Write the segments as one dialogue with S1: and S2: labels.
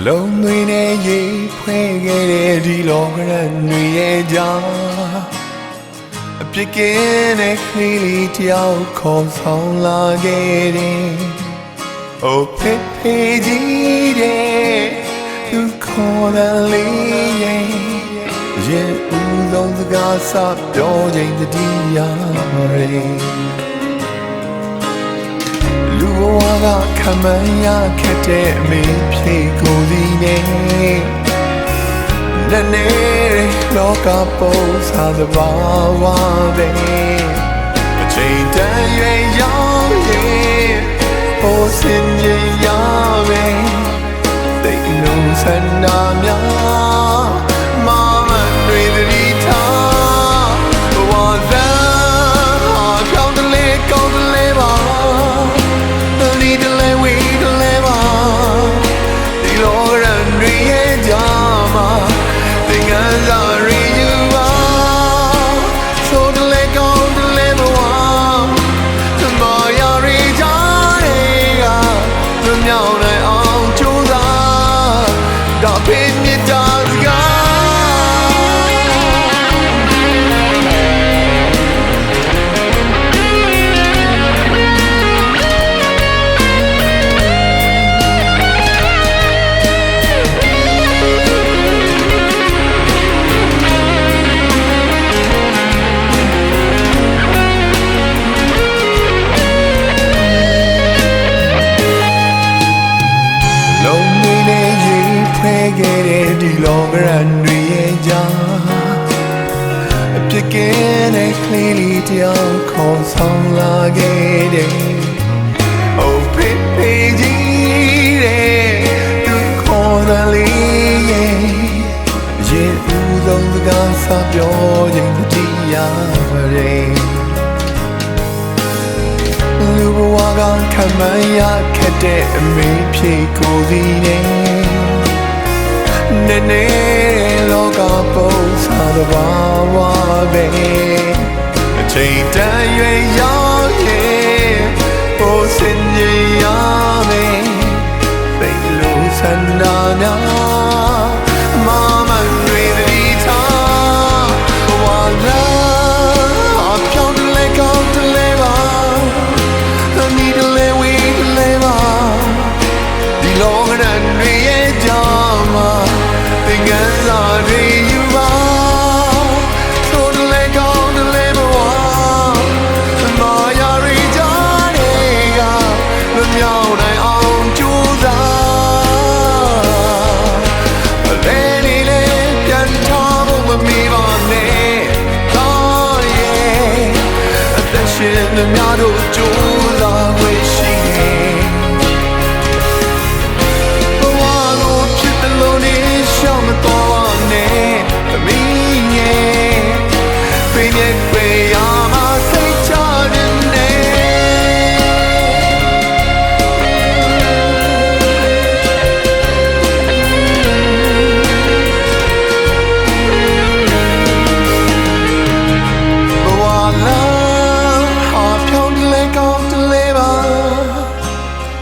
S1: လုံးသွင်းတဲ့ရေဖွဲ့ခဲ့တဲ့ဒီလောကရန်တွေရဲ့ကြားအပြစ်ကင်းတဲ့ခရီးလေးတယောက်ခေါ်ဆောင်လာခဲ့တယ်။အိုဖေးဖေးကြီးတဲ့သူခေါ်တဲ့လေးရဲ့ရဲ့ဦးဆုံးစကားစပြောချိန်တတိယရဲ့လူဘဝကခံမရခက်တဲ့အမေဖြေကိုစီနဲ့နည်းနည်းလောကပုံစားသဘာဝပဲအချိန်တန်ရွယ်ရောက်ရင်ပေါ်စင်ရင်ရမယ်သိလုံးဆန္ဒများမမတွေသတိထားဘဝသားပြောင်းတလေကောင်းတလေပါဒီတလေဝေးတလေပါဒီလောကရန်တွေရဲ့ကြားမှာသင်္ကန်းစာရီယူပါဆိုတလေကောင်းတလေဘဝသမယာရီကြားတွေကမမြောက်နိုင်အောင်ကြိုးစားဒါပင်မြတ်တာစကားခဲ့တဲ့ဒီလောကရန်တွေရဲ့ကြားအပြစ်ကင်းတဲ့ကလေးလေးတယောက်ခေါ်ဆောင်လာခဲ့တယ်။ Oh baby ကြီးတဲ့သူခေါ်တဲ့လေးရဲ့ရဲ့ဦးဆုံးစကားစပြောချိန်တတိယရဲ့လူဘဝကခံမရခက်တဲ့အမေဖြေကိုစီနဲ့နည်းနည်းလောကပုံစားသဘာဝပဲအချိန်တန်ရွယ်ရောက်ရင်ပေါ်စင်ရင်ရမယ်သိလို့ဆန္ဒများမမတွေသတိထားဘဝလားပြောင်းတလေကောင်းတလေပါဒီတလေဝေးတလေပါဒီလောကရန်တွေရဲ့ကြားမှာသင်္ကန်းစာတွေယူပါဆိုတလေကောင်းတလေဘဝသမယာရီကြားတွေကမမြောက်နိုင်အောင်ကြိုးစားအလဲနေလေပြန်ထားဖို့မမီပါနဲ့တော့ရဲ့အသက်ရှင်သမျှတို့ကြိုးစားဝေးရှိရှောင်းမတော်ပါနဲ့သမီးရဲ့ပြင်းရဲ့ပြရမှာစိတ်ချတဲ့နဲ့ဘဝလားဟာဖြောင်းတလေကောင်းတလေပါ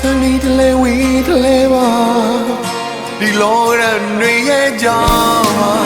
S1: သမီးတလေဝေးတလေပါဒီလောကရန်တွေရဲ့ကြောင့်